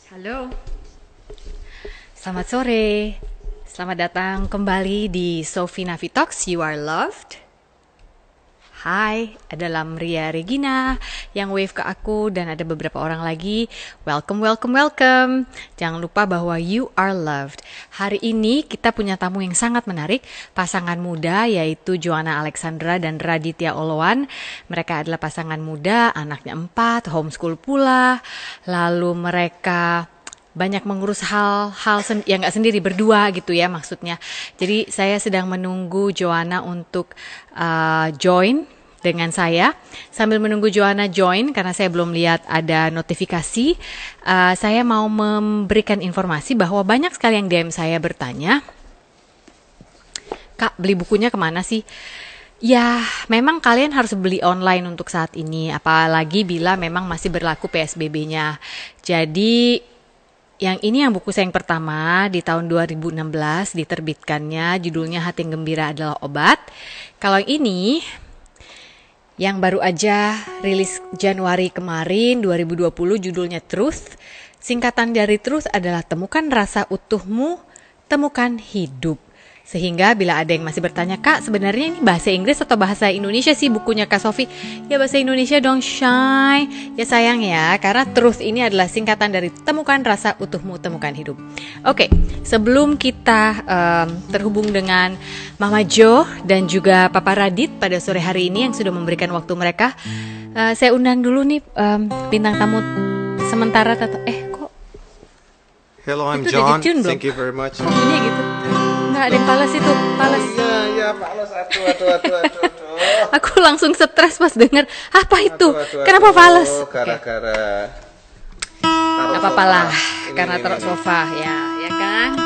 Halo, selamat sore. Selamat datang kembali di Sophie Navi Talks, You Are Loved. Hai, adalah Ria Regina yang wave ke aku dan ada beberapa orang lagi. Welcome, welcome, welcome. Jangan lupa bahwa you are loved. Hari ini kita punya tamu yang sangat menarik, pasangan muda yaitu Joanna Alexandra dan Raditya Oloan. Mereka adalah pasangan muda, anaknya 4, homeschool pula. Lalu mereka banyak mengurus hal-hal yang nggak sendiri, berdua gitu ya maksudnya. Jadi saya sedang menunggu Joanna untuk join dengan saya. Sambil menunggu Joanna join, karena saya belum lihat ada notifikasi, saya mau memberikan informasi bahwa banyak sekali yang DM saya bertanya, Kak, beli bukunya kemana sih? Ya, memang kalian harus beli online untuk saat ini, apalagi bila memang masih berlaku PSBB-nya. Jadi yang buku saya yang pertama di tahun 2016 diterbitkannya, judulnya Hati yang Gembira Adalah Obat. Kalau yang ini yang baru aja rilis Januari kemarin 2020, judulnya Truth. Singkatan dari Truth adalah temukan rasa utuhmu, temukan hidup. Sehingga bila ada yang masih bertanya, Kak, sebenarnya ini bahasa Inggris atau bahasa Indonesia sih bukunya Kak Sophie? Ya bahasa Indonesia dong, Shy. Ya sayang ya, karena Truth ini adalah singkatan dari temukan rasa utuhmu, temukan hidup. Oke, sebelum kita terhubung dengan Mama Jo dan juga Papa Radit pada sore hari ini yang sudah memberikan waktu mereka, saya undang dulu nih bintang tamu sementara. Kok Hello, I'm itu John. Thank Thank you very much. Kok bunyi gitu? Nggak, ada yang pales itu, pales. Iya, pales. Aduh. Aku langsung stres pas denger, apa itu? Kenapa pales? Gara-gara Gak apa-apa lah, karena taruh sofa, ya kan?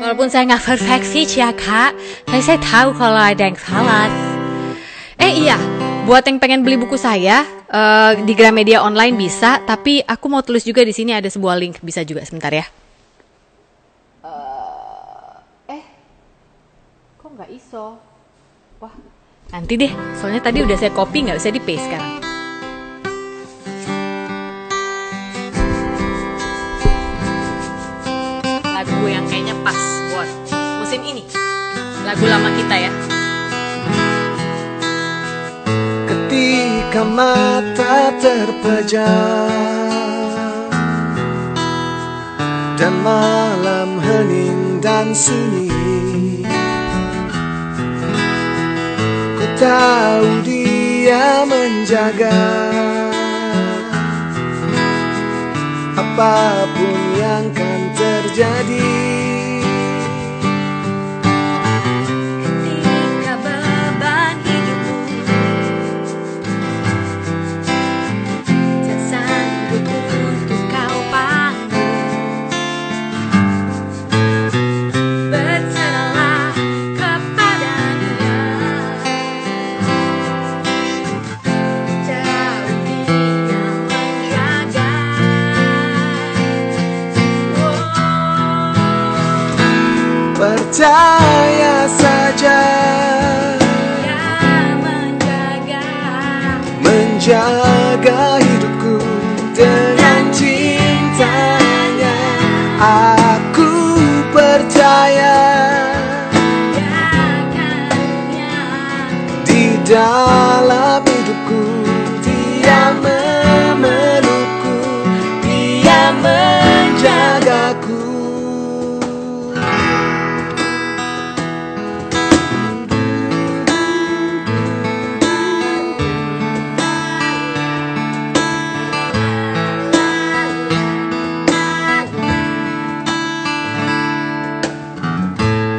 Walaupun saya nggak perfect ya Kak, tapi saya tahu kalau ada yang salah. Iya, buat yang pengen beli buku saya di Gramedia online bisa, tapi aku mau tulis juga di sini ada sebuah link, bisa juga sebentar ya. Kok nggak iso? Wah, nanti deh, soalnya tadi udah saya copy, nggak bisa di paste sekarang. Lagu yang kayaknya pas buat musim ini, lagu lama kita ya. Ketika mata terpejam dan malam hening dan sunyi, ku tahu dia menjaga apapun yang kan terjadi. Ketika beban hidupmu tak sanggup untuk kau panggung, berserahlah kepadanya. Tahu dia menjaga. Percaya saja, Dia menjaga hidupku dengan cintanya. Aku percaya di dalam hidupku dia memelukku, dia menjagaku.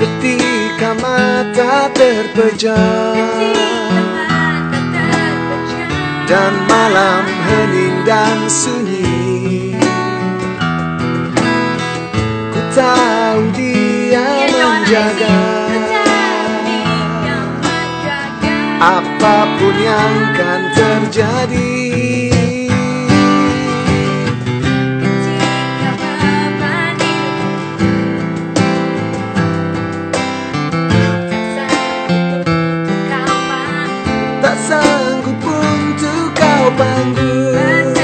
Ketika mata terpejam dan malam hening dan sunyi, ku tahu dia menjaga apapun yang kan terjadi. Tak sanggup untuk kau panggil,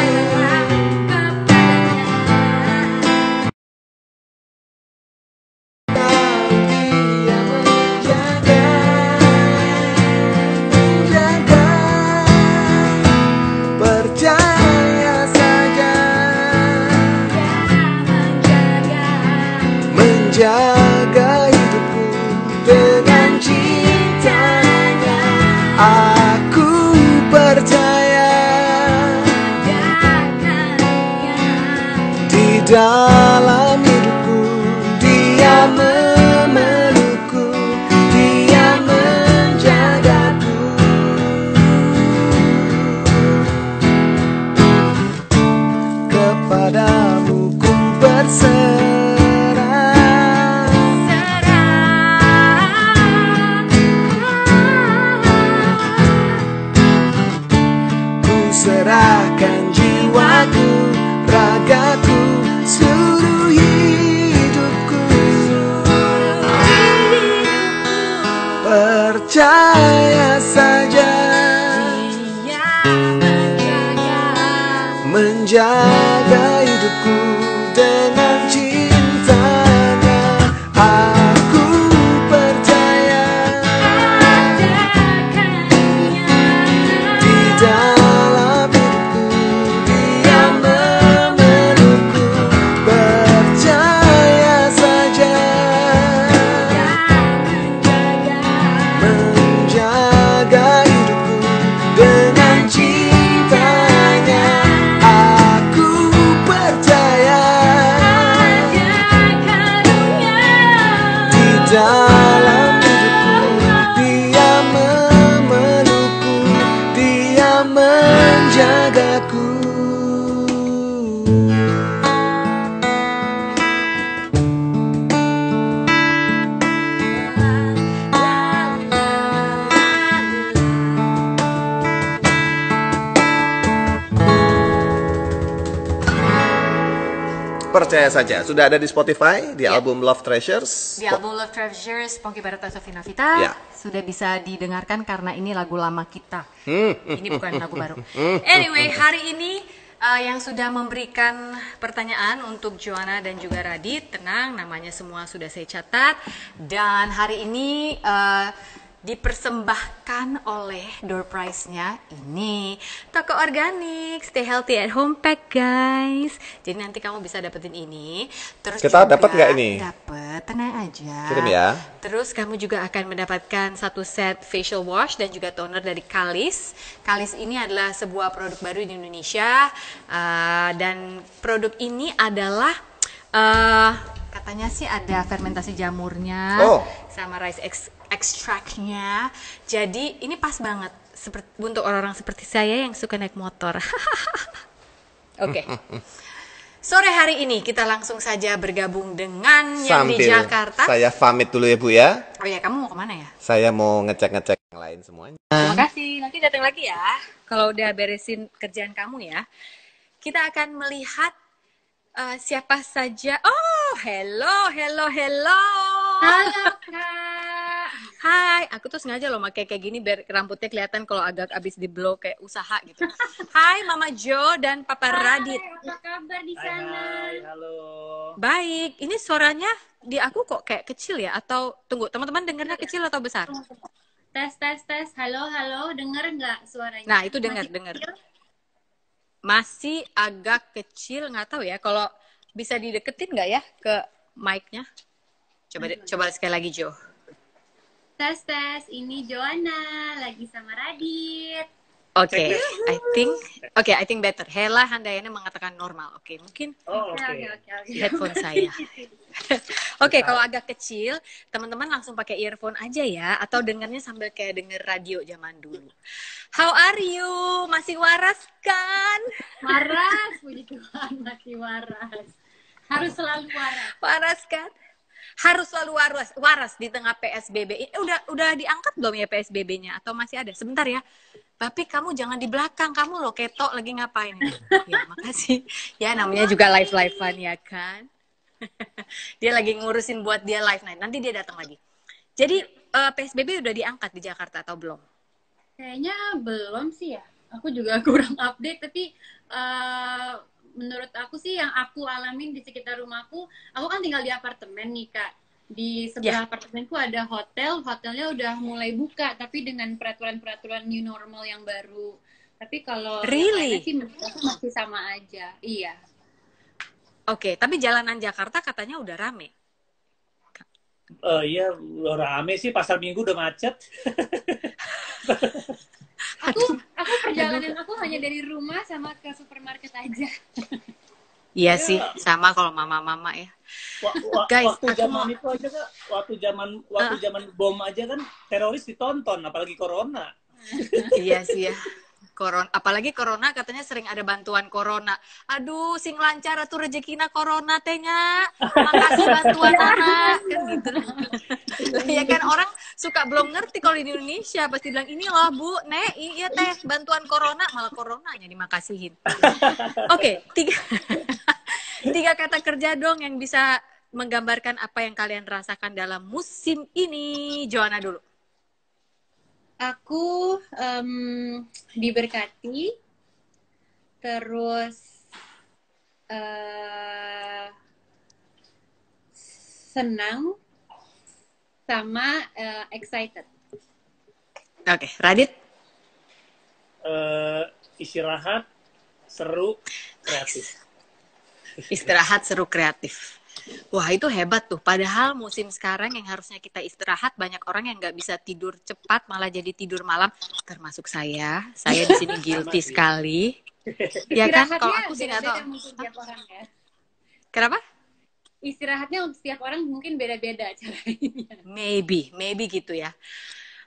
menjaga hidupku dengan cintanya. Aku percaya di dalam hidupku Dia memelukku, Dia menjagaku. Kepadamu ku berserah, ku serahkan jiwaku, ragaku, seluruh hidupku. Percaya saja, menjaga hidupku dengan cintanya. Aku percaya di dalam hidupku Dia memelukku. Percaya saja, menjaga hidupku dengan cintanya. Aku percaya di dalam hidupku Dia memelukku, Dia menjagaku. Percaya saja, sudah ada di Spotify, di album Love Treasures. Di album Love Treasures, Ponky Barata Sofina Vita Ya. sudah bisa didengarkan karena ini lagu lama kita. Ini bukan lagu baru. Anyway, hari ini yang sudah memberikan pertanyaan untuk Joanna dan juga Radit, tenang, namanya semua sudah saya catat. Dan hari ini dipersembahkan oleh door prize-nya ini toko organik Stay Healthy at Home Pack, guys. Jadi nanti kamu bisa dapetin ini. Terus Kita juga dapat nggak ini? Dapet, tenang aja. Kirim ya. Terus kamu juga akan mendapatkan satu set facial wash dan juga toner dari Kalis. Kalis ini adalah sebuah produk baru di Indonesia, dan produk ini adalah katanya sih ada fermentasi jamurnya, sama rice extract-nya. Jadi ini pas banget untuk orang-orang seperti saya yang suka naik motor. Oke. Sore hari ini kita langsung saja bergabung dengan yang di Jakarta. Saya pamit dulu ya Bu ya. Oh ya, kamu mau kemana ya? Saya mau ngecek-ngecek yang lain semuanya. Terima kasih. Nanti datang lagi ya. Kalau udah beresin kerjaan kamu ya. Kita akan melihat siapa saja. Oh, hello. Halo Kak. Hai, aku tuh sengaja loh pakai kayak gini biar rambutnya kelihatan kalau agak abis di blow kayak usaha gitu. Hai Mama Jo dan Papa Radit. Apa kabar di sana? Hai, halo. Baik, ini suaranya di aku kok kayak kecil ya? Atau tunggu, teman-teman dengarnya kecil atau besar? Tes. Halo. Dengar nggak suaranya? Nah, itu dengar. kecil? Masih agak kecil, nggak tahu ya. Kalau bisa dideketin nggak ya ke mic-nya? Coba sekali lagi Jo. Tes. Ini Joanna lagi sama Radit. Oke, I think better. Hela Handayani mengatakan normal. Oke, mungkin Oke. headphone saya. Oke, kalau agak kecil, teman-teman langsung pakai earphone aja ya, atau dengarnya sambil kayak denger radio zaman dulu. How are you? Masih waras kan? Waras, puji Tuhan masih waras. Harus selalu waras. Waras kan? Harus selalu waras di tengah PSBB. Udah diangkat belum ya PSBB-nya atau masih ada? Sebentar ya. Tapi kamu jangan di belakang, kamu loh ketok lagi ngapain? Ya, makasih. Ya namanya juga live-livean ya kan. Dia lagi ngurusin buat dia live night. Nanti dia datang lagi. Jadi PSBB udah diangkat di Jakarta atau belum? Kayaknya belum sih ya. Aku juga kurang update, tapi menurut aku sih yang aku alamin di sekitar rumahku, aku kan tinggal di apartemen nih Kak. Di sebelah apartemenku ada hotelnya udah mulai buka, tapi dengan peraturan-peraturan new normal yang baru. Tapi kalau yang lainnya sih menurut aku masih sama aja. Iya. Oke, tapi jalanan Jakarta katanya udah rame. Iya, udah rame sih, pasar Minggu udah macet. Aku perjalanan aku hanya dari rumah sama ke supermarket aja. Iya Ya, sih, sama kalau mama-mama ya. Guys, waktu aku zaman mau itu aja Kak, waktu eh, zaman bom aja kan teroris ditonton, apalagi corona. iya sih ya. Corona, apalagi corona katanya sering ada bantuan corona. Aduh, sing lancar atuh rezekina corona tehnya. Makasih bantuan anak kan gitu. Lah ya kan orang suka belum ngerti kalau di Indonesia pasti bilang ini loh Bu, Nek, iya teh bantuan corona malah coronanya dimakasihin. Oke, tiga kata kerja dong yang bisa menggambarkan apa yang kalian rasakan dalam musim ini. Joanna dulu. Aku diberkati, terus eh, senang, sama excited. Oke, Radit. Istirahat, seru, kreatif. Istirahat seru kreatif. Wah itu hebat tuh. Padahal musim sekarang yang harusnya kita istirahat, banyak orang yang nggak bisa tidur cepat, malah jadi tidur malam. Termasuk saya. Saya di sini guilty sih. sekali. Ya kan? Kalau Istirahatnya aku sih nggak tahu. beda-beda mungkin tiap orang ya. Kenapa? Istirahatnya untuk setiap orang mungkin beda-beda caranya. Maybe gitu ya.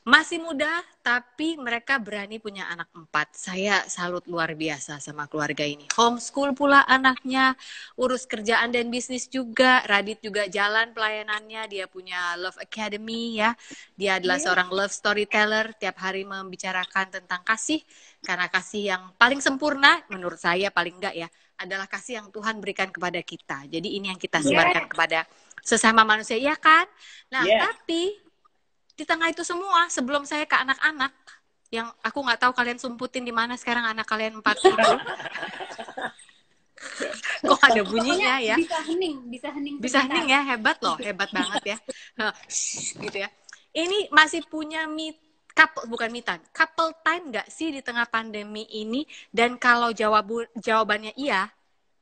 Masih muda, tapi mereka berani punya anak 4. Saya salut luar biasa sama keluarga ini. Homeschool pula anaknya, urus kerjaan dan bisnis juga. Radit juga jalan pelayanannya, dia punya Love Academy ya. Dia adalah seorang love storyteller, tiap hari membicarakan tentang kasih. Karena kasih yang paling sempurna, menurut saya paling enggak ya, adalah kasih yang Tuhan berikan kepada kita. Jadi ini yang kita sebarkan kepada sesama manusia, iya kan? Nah, tapi di tengah itu semua, sebelum saya ke anak-anak, yang aku nggak tahu kalian sumputin di mana sekarang anak kalian 4 itu. Kok ada bunyinya ya? Bisa hening ya, hebat loh, hebat banget ya. Gitu ya. Ini masih punya couple time nggak sih di tengah pandemi ini? Dan kalau jawabannya iya,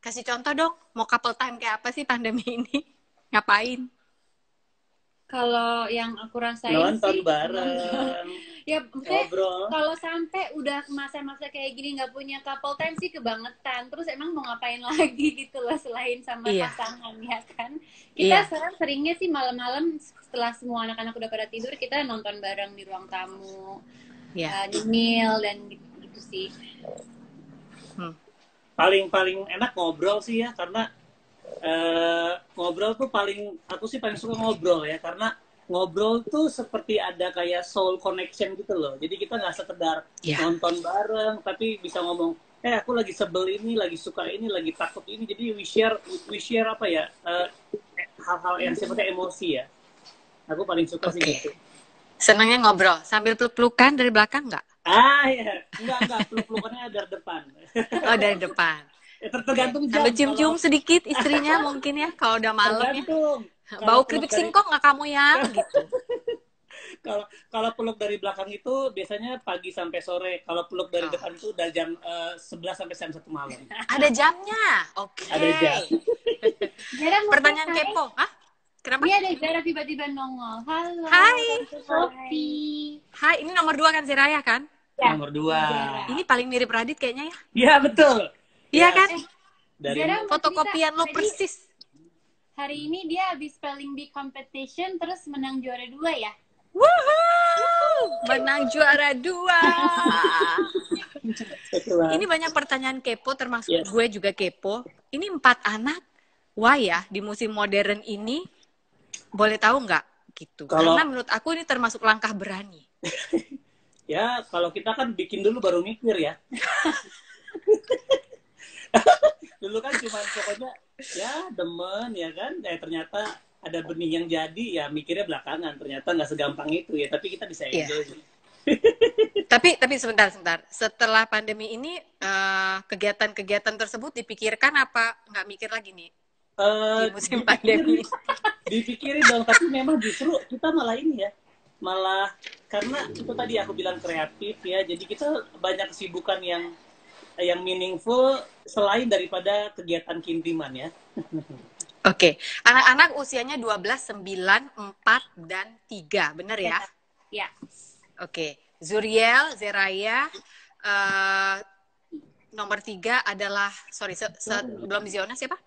kasih contoh dong, mau couple time kayak apa sih pandemi ini? Ngapain? Kalau yang aku rasain Nonton sih, bareng, ya maksudnya ngobrol. kalau sampai udah masa-masa kayak gini nggak punya couple time sih kebangetan. Terus emang mau ngapain lagi gitu loh selain sama pasangan ya kan? Kita sekarang seringnya sih malam-malam setelah semua anak-anak udah pada tidur kita nonton bareng di ruang tamu, nyemil dan gitu sih. Paling enak ngobrol sih ya, karena ngobrol tuh aku sih paling suka ngobrol ya, karena ngobrol tuh seperti ada kayak soul connection gitu loh. Jadi kita nggak sekedar nonton bareng, tapi bisa ngomong, aku lagi sebel ini, lagi suka ini, lagi takut ini. Jadi we share apa ya, hal-hal yang sifatnya emosi ya. Aku paling suka sih gitu. Senangnya ngobrol sambil peluk-pelukan dari belakang nggak? Ya, enggak, peluk-pelukannya dari depan. Oh dari depan. Tergantung jam. Sambil cium-cium sedikit istrinya mungkin ya kalau udah malam ya. Bau keripik singkong nggak kamu ya? Gitu. Kalau peluk dari belakang itu biasanya pagi sampai sore. Kalau peluk dari depan itu udah jam 11 sampai jam 1 malam. Ada jamnya. Oke. Ada jam. Pertanyaan kepo. Hah? Kenapa? Iya, ada Zara tiba-tiba nongol. Halo. Hai. Sophie. Hai, ini nomor 2 kan si Raya kan? Ya. Nomor 2. Ini paling mirip Radit kayaknya ya? Iya, betul. Iya kan? Dari fotokopian lo persis. Hari ini dia habis spelling bee competition terus menang juara 2 ya? Woohoo! Menang juara 2. Ini banyak pertanyaan kepo, termasuk gue juga kepo. Ini 4 anak. Why ya di musim modern ini? Boleh tahu nggak? Gitu. Karena menurut aku ini termasuk langkah berani. Ya, kalau kita kan bikin dulu baru mikir ya. Dulu kan cuma pokoknya ya demen ya kan, ternyata ada benih yang jadi, ya mikirnya belakangan, ternyata nggak segampang itu ya, tapi kita bisa enjoy. Tapi sebentar, setelah pandemi ini kegiatan-kegiatan tersebut dipikirkan apa nggak mikir lagi nih di musim pandemi? Dipikirin dong, tapi memang justru kita malah ini ya, malah karena itu tadi aku bilang kreatif ya, jadi kita banyak kesibukan yang meaningful selain daripada kegiatan keintiman ya. Oke, anak-anak usianya 12, 9, 4, dan 3, bener ya? Ya. Oke, Zuriel, Zeraya, eh, nomor 3 adalah, sorry, belum Ziona siapa?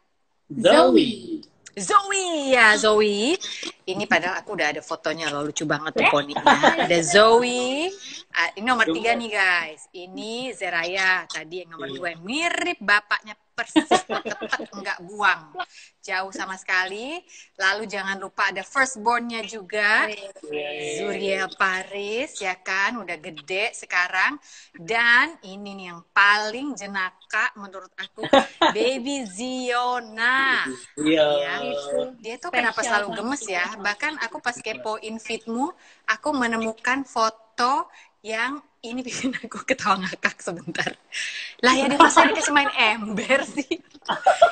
Zoe. Zoe, ya Zoe. Ini padahal aku udah ada fotonya loh, lucu banget tuh poninya. Ada Zoe. Ini nomor 3 nih guys. Ini Zeraya, tadi yang nomor 2 yang mirip bapaknya persis, tepat enggak buang. Jauh sama sekali. Lalu jangan lupa ada firstborn-nya juga. Zuriel Paris, ya kan, udah gede sekarang. Dan ini nih yang paling jenaka menurut aku, Baby Ziona. Iya. Ya, dia tuh kenapa selalu gemes ya? Bahkan aku pas kepoin feedmu, aku menemukan foto yang ini bikin aku ketawa ngakak sebentar. Lah ya, dia masa dikasih main ember sih?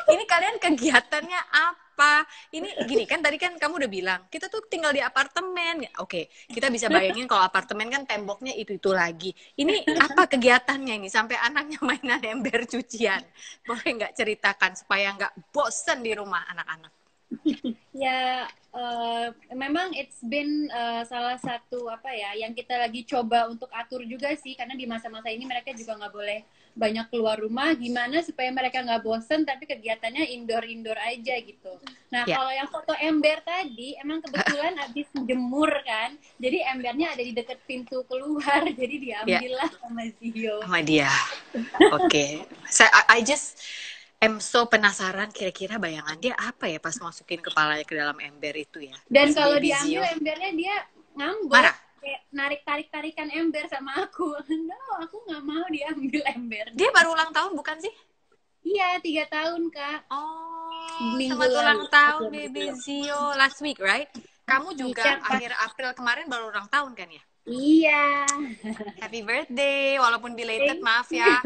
Ini kalian kegiatannya apa? Ini gini kan, tadi kan kamu udah bilang, kita tuh tinggal di apartemen. Oke, kita bisa bayangin kalau apartemen kan temboknya itu-itu lagi. Ini apa kegiatannya ini? Sampai anaknya mainan ember cucian. Boleh nggak ceritakan supaya nggak bosen di rumah anak-anak? Ya, memang it's been salah satu apa ya yang kita lagi coba untuk atur juga sih, karena di masa-masa ini mereka juga nggak boleh banyak keluar rumah. Gimana supaya mereka nggak bosen tapi kegiatannya indoor aja gitu. Nah, kalau yang foto ember tadi emang kebetulan habis jemur kan, jadi embernya ada di deket pintu keluar, jadi diambil lah sama Zio. Sama dia. Oke. I just I'm so penasaran kira-kira bayangan dia apa ya pas masukin kepalanya ke dalam ember itu ya. Dan kalau diambil embernya dia ngambek. Marah? Kayak narik-tarikan ember sama aku. No, aku nggak mau diambil ember. Dia baru ulang tahun bukan sih? Iya, 3 tahun, Kak. Selamat ulang tahun Baby Zio. Last week, right? Kamu juga akhir April kemarin baru ulang tahun kan ya? Iya. Happy birthday, walaupun belated, maaf ya.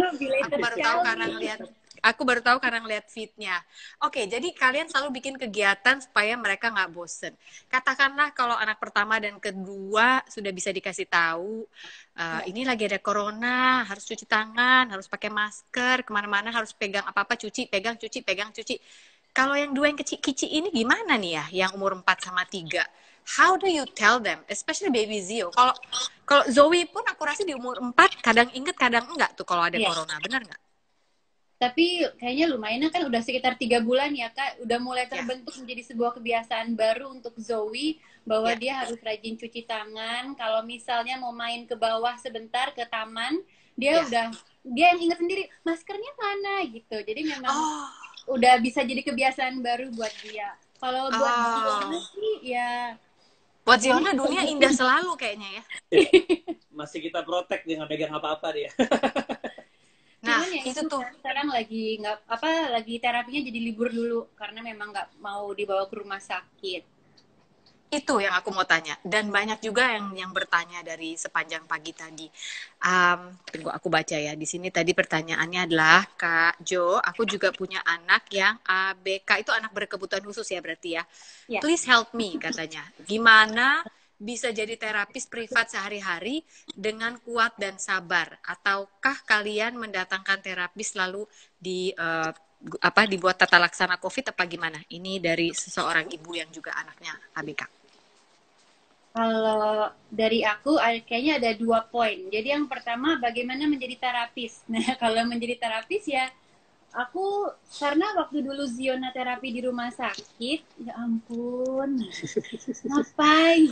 Aku baru tahu karena ngeliat feed-nya. Oke, jadi kalian selalu bikin kegiatan supaya mereka nggak bosen. Katakanlah kalau anak pertama dan kedua sudah bisa dikasih tahu, ini lagi ada corona, harus cuci tangan, harus pakai masker, kemana-mana harus pegang apa-apa, cuci, pegang, cuci, pegang, cuci. Kalau yang 2 yang kecil-kecil ini gimana nih ya, yang umur 4 sama 3? How do you tell them, especially Baby Zio? Kalau Zoe pun aku rasa di umur 4 kadang inget, kadang enggak tuh kalau ada corona, benar nggak? Tapi kayaknya lumayan kan udah sekitar 3 bulan ya Kak, udah mulai terbentuk menjadi sebuah kebiasaan baru untuk Zoe, bahwa dia harus rajin cuci tangan. Kalau misalnya mau main ke bawah sebentar ke taman, dia yang inget sendiri maskernya mana gitu. Jadi memang udah bisa jadi kebiasaan baru buat dia. Kalau buat Ziona sih ya, buat Ziona dunia indah selalu kayaknya ya. Masih kita protek, jangan pegang apa-apa dia. Nah, ya itu tuh sekarang lagi lagi terapinya jadi libur dulu karena memang nggak mau dibawa ke rumah sakit. Itu yang aku mau tanya, dan banyak juga yang bertanya dari sepanjang pagi tadi. Tunggu aku baca ya. Di sini tadi pertanyaannya adalah, Kak Jo, aku juga punya anak yang ABK, itu anak berkebutuhan khusus ya berarti ya. Please help me katanya. Gimana bisa jadi terapis privat sehari-hari dengan kuat dan sabar? Ataukah kalian mendatangkan terapis lalu dibuat tata laksana COVID apa gimana? Ini dari seseorang ibu yang juga anaknya ABK. Kalau dari aku kayaknya ada 2 poin. Jadi yang pertama bagaimana menjadi terapis. Nah, kalau menjadi terapis ya aku karena waktu dulu Ziona terapi di rumah sakit, ya ampun, ngapain?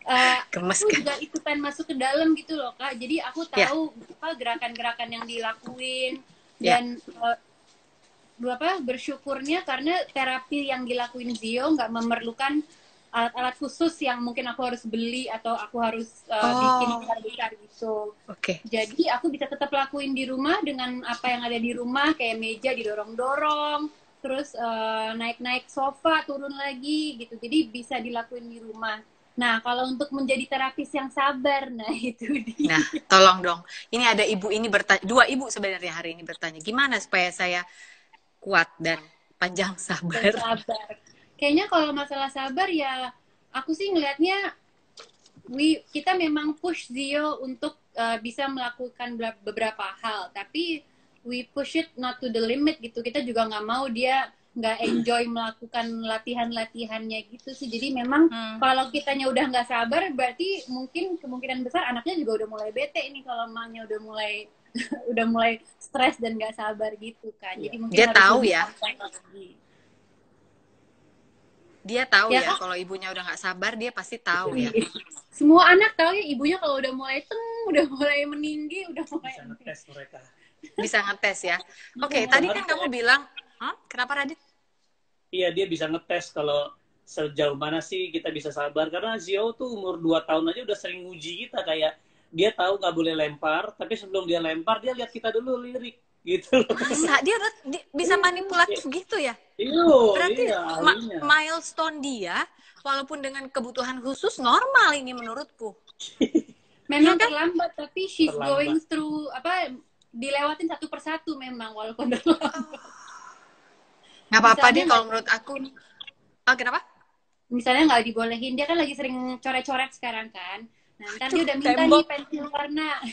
Aku juga ikutan masuk ke dalam gitu loh Kak. Jadi aku tahu apa gerakan-gerakan yang dilakuin dan bersyukurnya karena terapi yang dilakuin Zio nggak memerlukan alat-alat khusus yang mungkin aku harus beli atau aku harus bikin besar-besar gitu. Jadi aku bisa tetap lakuin di rumah dengan apa yang ada di rumah, kayak meja didorong-dorong, terus naik-naik sofa, turun lagi gitu. Jadi bisa dilakuin di rumah. Nah, kalau untuk menjadi terapis yang sabar, nah itu dia. Nah, tolong dong. Ini ada ibu ini bertanya, 2 ibu sebenarnya hari ini bertanya, gimana supaya saya kuat dan panjang sabar? Kayaknya kalau masalah sabar ya, aku sih ngelihatnya kita memang push Zio untuk bisa melakukan beberapa hal, tapi we push it not to the limit gitu. Kita juga nggak mau dia nggak enjoy melakukan latihannya gitu sih. Jadi memang kalau kitanya udah nggak sabar, berarti mungkin kemungkinan besar anaknya juga udah mulai bete ini kalau emaknya udah mulai udah mulai stres dan nggak sabar gitu kan. Jadi mungkin Dia harus tahu lebih ya. santai lagi. Dia tahu Ya, ya Kak? kalau ibunya udah nggak sabar, dia pasti tahu ya. Semua anak tahu ya ibunya kalau udah mulai udah mulai meninggi, udah mulai Bisa ngetes mereka. Bisa ngetes ya. Oke, tadi kan kamu bilang, kenapa Radit? Iya, dia bisa ngetes kalau sejauh mana sih kita bisa sabar. Karena Zio tuh umur 2 tahun aja udah sering nguji kita. Kayak dia tahu nggak boleh lempar, tapi sebelum dia lempar, dia lihat kita dulu lirik. Gitu loh. Masa dia udah bisa manipulatif gitu ya? Iya, Berarti iya, ahlinya. milestone dia, walaupun dengan kebutuhan khusus, normal ini menurutku. Memang Iya kan? terlambat, tapi she's Terlambat. going through dilewatin satu persatu memang walaupun terlambat. Nggak apa-apa Misalnya deh kalau menurut aku. Oh, kenapa? Misalnya nggak dibolehin, dia kan lagi sering coret-coret sekarang kan. Nah, ntar dia udah minta tembok. nih pensil warna.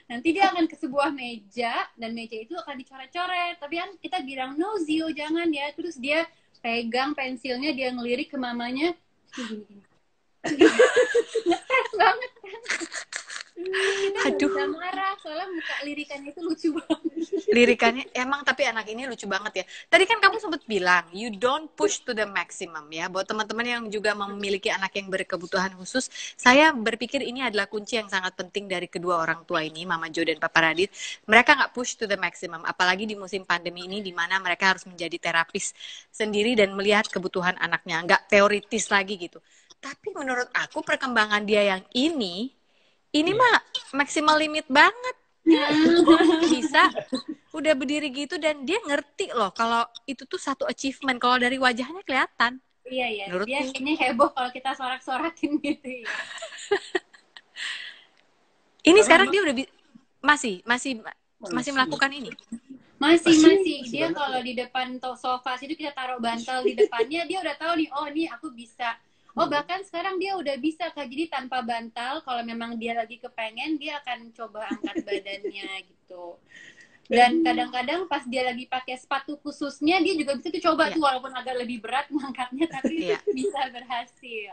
Nanti dia akan ke sebuah meja, dan meja itu akan dicoret-coret. Tapi kan kita bilang, no Zio, jangan ya. Terus dia pegang pensilnya, dia ngelirik ke mamanya. Gini-gini. Ngetes banget kan. Kita nggak Aduh. bisa marah, soalnya muka lirikannya itu lucu banget. Lirikannya emang, tapi anak ini lucu banget ya. Tadi kan kamu sempat bilang you don't push to the maximum ya. Buat teman-teman yang juga memiliki anak yang berkebutuhan khusus, saya berpikir ini adalah kunci yang sangat penting dari kedua orang tua ini, Mama Jo dan Papa Radit. Mereka nggak push to the maximum, apalagi di musim pandemi ini di mana mereka harus menjadi terapis sendiri dan melihat kebutuhan anaknya, nggak teoritis lagi gitu. Tapi menurut aku perkembangan dia yang ini mah maksimal limit banget. Bisa udah berdiri gitu dan dia ngerti loh kalau itu tuh satu achievement. Kalau dari wajahnya kelihatan. Iya, iya. Menurutku. Dia kayaknya heboh kalau kita sorak-sorakin gitu ya. Ini Karena sekarang dia udah masih melakukan ini. Masih. Dia kalau di depan sofa situ kita taruh bantal di depannya, dia udah tahu nih, oh nih aku bisa. Oh bahkan sekarang dia udah bisa Kak, jadi tanpa bantal kalau memang dia lagi kepengen dia akan coba angkat badannya gitu. Dan kadang-kadang pas dia lagi pakai sepatu khususnya dia juga bisa tuh coba tuh walaupun agak lebih berat ngangkatnya tapi bisa berhasil.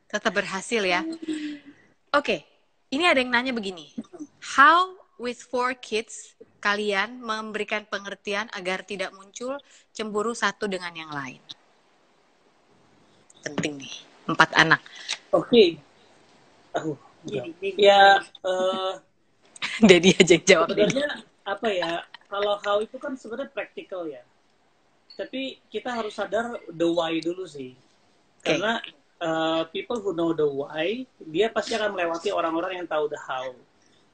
Tetap berhasil ya. Oke, ini ada yang nanya begini. How with 4 kids kalian memberikan pengertian agar tidak muncul cemburu satu dengan yang lain? Penting nih. 4 anak. Oke. Ya, Dedi aja yang jawab. sebenarnya apa ya? Kalau how itu kan sebenarnya praktikal ya. Tapi kita harus sadar the why dulu sih. Karena people who know the why, dia pasti akan melewati orang-orang yang tahu the how.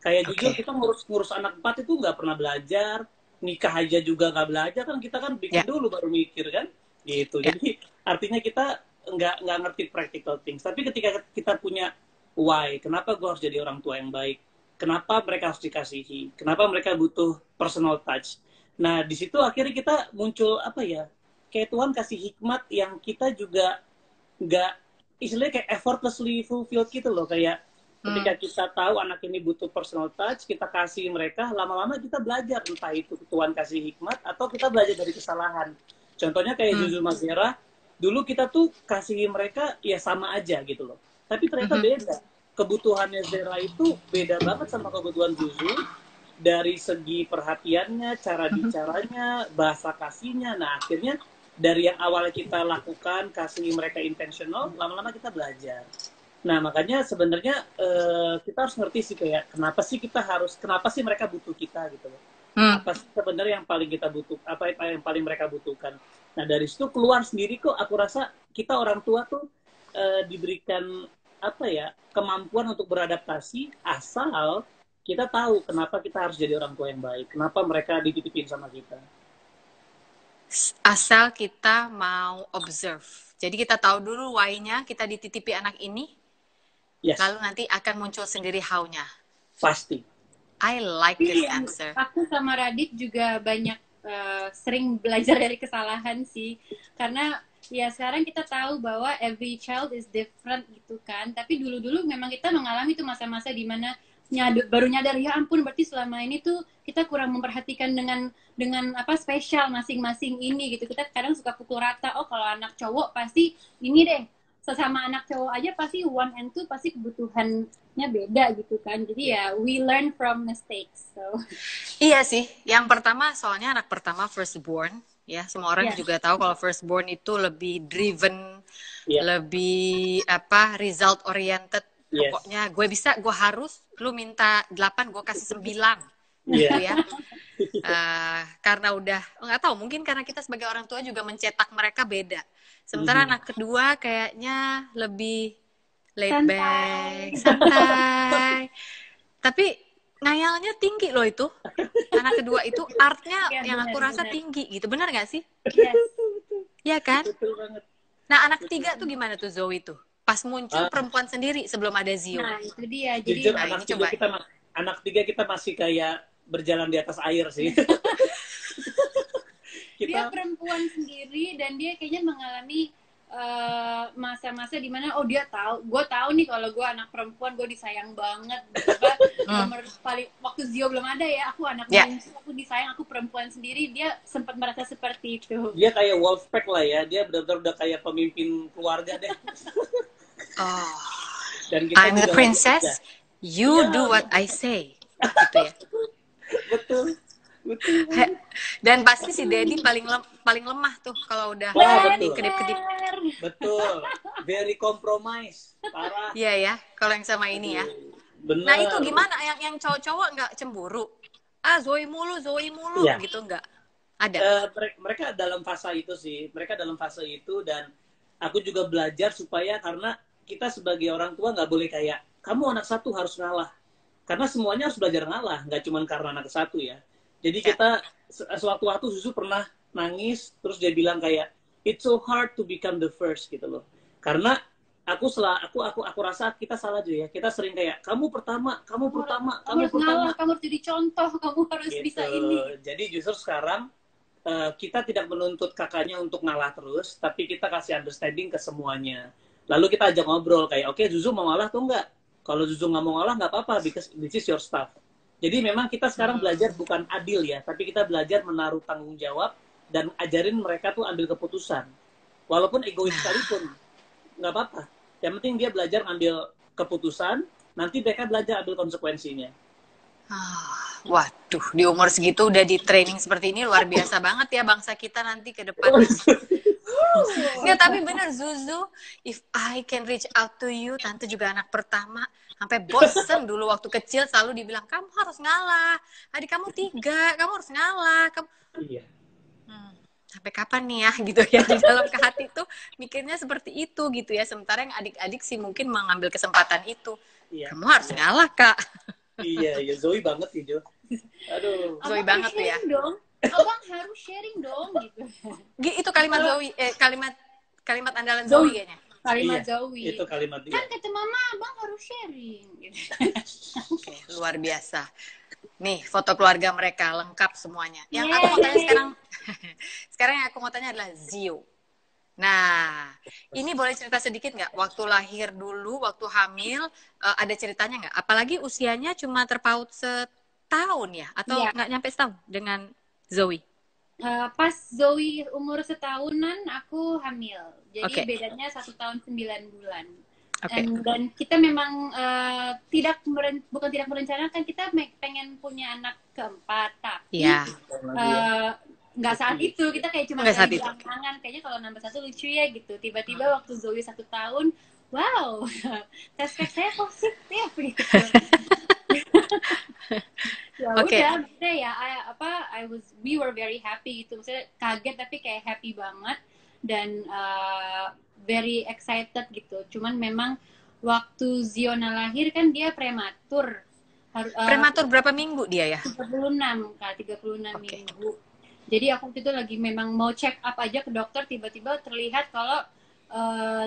Kayak jujur kita ngurus anak 4 itu nggak pernah belajar, nikah aja juga nggak belajar kan, kita kan bikin dulu baru mikir kan, gitu. Jadi artinya kita nggak ngerti practical things. Tapi ketika kita punya why, kenapa gue harus jadi orang tua yang baik, kenapa mereka harus dikasihi, kenapa mereka butuh personal touch. Nah di situ akhirnya kita muncul apa ya, kayak Tuhan kasih hikmat yang kita juga nggak, istilahnya kayak effortlessly fulfilled gitu loh. Kayak ketika kita tahu anak ini butuh personal touch, kita kasih mereka, lama-lama kita belajar, entah itu Tuhan kasih hikmat atau kita belajar dari kesalahan. Contohnya kayak Zuzu Mazera, dulu kita tuh kasih mereka ya sama aja gitu loh. Tapi ternyata beda. Kebutuhannya Zera itu beda banget sama kebutuhan Zuzu. Dari segi perhatiannya, cara bicaranya, bahasa kasihnya. Nah akhirnya dari yang awalnya kita lakukan, kasih mereka intentional, lama-lama kita belajar. Nah makanya sebenarnya kita harus ngerti sih kayak kenapa sih mereka butuh kita gitu loh. Apa sih sebenarnya yang paling kita butuh, apa yang paling mereka butuhkan. Nah dari situ keluar sendiri kok, aku rasa kita orang tua tuh diberikan apa ya, kemampuan untuk beradaptasi asal kita tahu kenapa kita harus jadi orang tua yang baik, kenapa mereka dititipin sama kita. Asal kita mau observe. Jadi kita tahu dulu why-nya, kita dititipi anak ini, lalu nanti akan muncul sendiri how-nya. Pasti. I like this answer. Aku sama Radit juga banyak sering belajar dari kesalahan sih. Karena ya sekarang kita tahu bahwa every child is different gitu kan. Tapi dulu-dulu memang kita mengalami tuh masa-masa di mana baru nyadar ya ampun berarti selama ini tuh kita kurang memperhatikan dengan apa spesial masing-masing ini gitu. Kita kadang suka pukul rata, oh kalau anak cowok pasti ini deh, sesama anak cowok aja pasti one and two pasti kebutuhannya beda gitu kan. Jadi ya we learn from mistakes. So Iya sih, yang pertama soalnya anak pertama firstborn, ya semua orang Yes. juga tahu kalau firstborn itu lebih driven, Iya. lebih apa result oriented. Yes. Pokoknya gue bisa, gue harus, lu minta 8, gue kasih 9. Iya. Gitu ya. Karena udah nggak tahu, mungkin karena kita sebagai orang tua juga mencetak mereka beda. Sementara anak kedua kayaknya lebih laid back, santai. Tapi ngayalnya tinggi loh itu. Anak kedua itu artnya Iya, yang aku benar, rasa benar. tinggi gitu. Benar nggak sih? yes. Iya kan? Betul banget. Nah, anak ketiga tuh gimana tuh Zoe tuh? Pas muncul perempuan sendiri sebelum ada Zio. Nah itu dia. Jujur Jadi Nah, anak ini tiga coba. kita masih kayak berjalan di atas air sih. dia Kita perempuan sendiri dan dia kayaknya mengalami masa-masa dimana gue tahu nih kalau gue anak perempuan gue disayang banget gitu kan. Nomor paling waktu Zio belum ada ya, aku anak Ya. bungsu, aku disayang, aku perempuan sendiri, dia sempat merasa seperti itu. dia kayak Wolfpack lah ya, dia benar-benar udah kayak pemimpin keluarga deh. Oh, Dan kita I'm the juga princess, ya, you Iya. do what I say. Gitu ya. betul. Dan pasti si Daddy paling lemah tuh kalau udah Wah, ini betul. kedip-kedip. Betul. Very compromise. Parah. Iya ya, kalau yang sama ini ya. Benar. Nah itu gimana? Yang cowok-cowok nggak cemburu? Zoe mulu Iya. gitu nggak? Ada. Mereka dalam fase itu sih. Mereka dalam fase itu dan aku juga belajar supaya karena kita sebagai orang tua nggak boleh kayak kamu anak satu harus ngalah. Karena semuanya harus belajar ngalah, nggak cuma karena anak satu ya. Jadi kita sewaktu-waktu Susu pernah nangis, terus dia bilang kayak it's so hard to become the first gitu loh. Karena aku rasa kita salah juga ya. Kita sering kayak kamu pertama, kamu pertama. Kamu harus jadi contoh, kamu harus Gitu. bisa ini. Jadi justru sekarang kita tidak menuntut kakaknya untuk ngalah terus, tapi kita kasih understanding ke semuanya. Lalu kita ajak ngobrol kayak, oke, Zuzu mau ngalah atau enggak? Kalau Zuzu nggak mau ngalah nggak apa-apa, because this is your stuff. Jadi memang kita sekarang belajar bukan adil ya, tapi kita belajar menaruh tanggung jawab dan ajarin mereka tuh ambil keputusan. Walaupun egois sekalipun, nggak apa-apa. Yang penting dia belajar ambil keputusan, nanti mereka belajar ambil konsekuensinya. Waduh, di umur segitu udah di training seperti ini luar biasa banget ya bangsa kita nanti ke depan. Nggak, tapi bener Zuzu, if I can reach out to you, tante juga anak pertama, sampai bosen dulu waktu kecil selalu dibilang kamu harus ngalah, adik kamu 3, kamu harus ngalah. Iya. Sampai kapan nih ya gitu ya, di dalam ke hati tuh mikirnya seperti itu gitu ya. Sementara yang adik-adik sih mungkin mengambil kesempatan itu. Iya. Kamu harus ngalah Kak. Iya, Zoe banget sih, Jo. Aduh. Zoe Abang banget harus tuh ya. sharing dong. Abang harus sharing dong gitu. Itu kalimat Zoe, kalimat andalan Zoe kayaknya. Kalimat Iya, Zoe. itu kalimat dia. Kan kata mama, abang harus sharing gitu. Oke, luar biasa. Nih, foto keluarga mereka lengkap semuanya. Yang aku mau tanya sekarang yang aku mau tanya adalah Zio. Nah, ini boleh cerita sedikit nggak? Waktu lahir dulu, waktu hamil, ada ceritanya nggak? Apalagi usianya cuma terpaut setahun ya? Atau Iya. nggak nyampe setahun dengan Zoe? Pas Zoe umur setahunan, aku hamil. Jadi Oke. bedanya 1 tahun 9 bulan. Oke. Dan kita memang bukan tidak merencanakan, kita pengen punya anak keempat, tapi Iya. nggak saat itu, kita kayak cuma Nggak saat kayak itu. angan kayaknya kalau nambah 1 lucu ya gitu. Tiba-tiba waktu Zoe 1 tahun, wow, tes pack saya positif gitu. Ya Oke. udah, maksudnya ya we were very happy gitu. Maksudnya kaget tapi kayak happy banget dan very excited gitu. Cuman memang waktu Ziona lahir kan dia prematur. Prematur berapa minggu dia ya? 36 Kak, 36 Oke. minggu. Jadi aku waktu itu lagi memang mau check up aja ke dokter, tiba-tiba terlihat kalau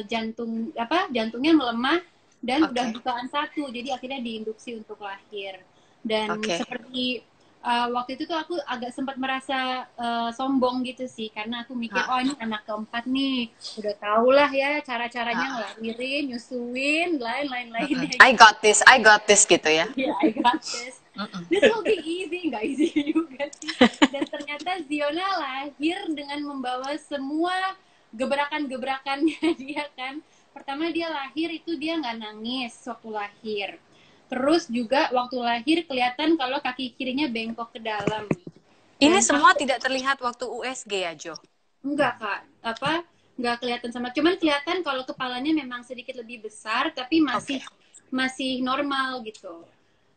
jantungnya melemah dan Oke. udah bukaan 1, jadi akhirnya diinduksi untuk lahir. Dan Oke. seperti waktu itu tuh aku agak sempat merasa sombong gitu sih, karena aku mikir, oh ini anak keempat nih, udah tau lah ya cara-caranya ngelahirin, nyusuin, lain-lainnya. I got this gitu ya. Yeah, I got this. This will be easy, nggak easy juga sih. Dan ternyata Ziona lahir dengan membawa semua gebrakan-gebrakannya dia kan. Pertama dia lahir itu dia nggak nangis waktu lahir. Terus juga waktu lahir kelihatan kalau kaki kirinya bengkok ke dalam. Ini semua tidak terlihat waktu USG ya, Jo? Enggak, Kak. Enggak kelihatan sama. Cuman kelihatan kalau kepalanya memang sedikit lebih besar, tapi masih normal gitu.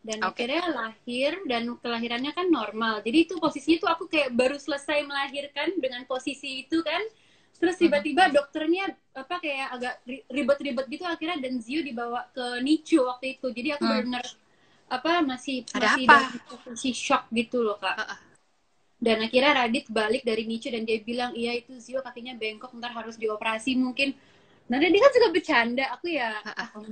Dan akhirnya lahir, dan kelahirannya kan normal. Jadi itu posisinya tuh aku kayak baru selesai melahirkan dengan posisi itu kan. Terus tiba-tiba dokternya kayak agak ribet-ribet gitu akhirnya, dan Zio dibawa ke NICU waktu itu. Jadi aku benar-benar masih dalam posisi shock gitu loh, Kak. Dan akhirnya Radit balik dari NICU dan dia bilang, iya itu Zio kakinya bengkok, ntar harus dioperasi mungkin. Nah dia kan suka bercanda, aku ya,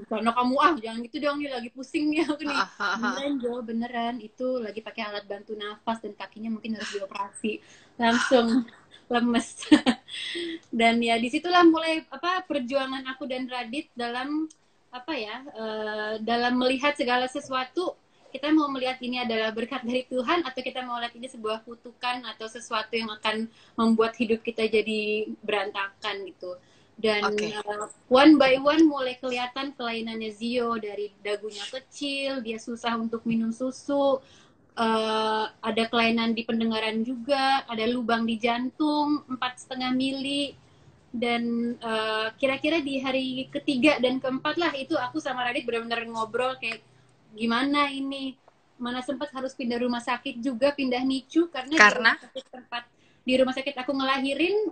karena kamu jangan gitu dong, nih lagi pusing nih aku nih. Beneran Jo, beneran itu lagi pakai alat bantu nafas dan kakinya mungkin harus dioperasi. Langsung lemes. Dan ya disitulah mulai perjuangan aku dan Radit dalam dalam melihat segala sesuatu. Kita mau melihat ini adalah berkat dari Tuhan, atau kita mau lihat ini sebuah kutukan atau sesuatu yang akan membuat hidup kita jadi berantakan gitu. Dan one by one mulai kelihatan kelainannya Zio, dari dagunya kecil, dia susah untuk minum susu, ada kelainan di pendengaran juga, ada lubang di jantung 4,5 mili. Dan kira-kira di hari ketiga dan keempat lah itu aku sama Radit benar-benar ngobrol kayak gimana ini, mana sempat harus pindah rumah sakit juga, pindah NICU karena di rumah sakit aku ngelahirin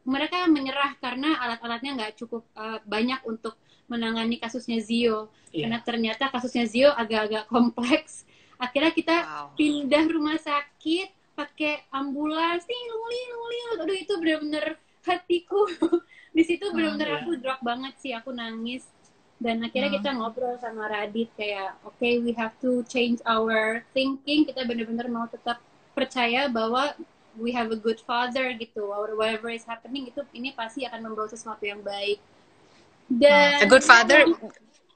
mereka menyerah karena alat-alatnya nggak cukup banyak untuk menangani kasusnya Zio. Karena ternyata kasusnya Zio agak-agak kompleks. Akhirnya kita pindah rumah sakit pakai ambulans, aduh itu benar-benar hatiku di situ benar-benar aku drop banget sih, aku nangis. Dan akhirnya kita ngobrol sama Radit kayak, we have to change our thinking. Kita benar-benar mau tetap percaya bahwa we have a good father gitu. Whatever is happening itu ini pasti akan membawa sesuatu yang baik. Dan a good father,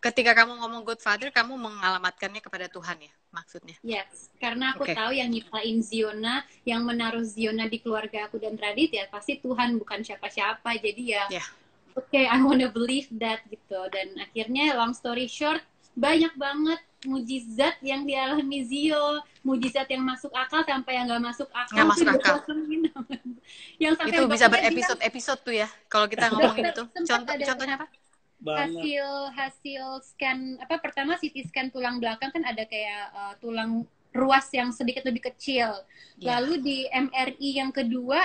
ketika kamu ngomong good father, kamu mengalamatkannya kepada Tuhan ya, maksudnya? Yes, karena aku tahu yang nyiptain Ziona, yang menaruh Ziona di keluarga aku dan Radit ya pasti Tuhan, bukan siapa-siapa. Jadi ya I wanna believe that gitu. Dan akhirnya long story short, banyak banget mujizat yang dialami Zio, mujizat yang masuk akal sampai yang nggak masuk akal. Nggak masuk akal. Yang sampai itu bisa berepisode-episode tuh ya, kalau kita ngomongin itu. Contohnya apa? Hasil scan pertama CT scan tulang belakang kan ada kayak tulang ruas yang sedikit lebih kecil. Lalu di MRI yang kedua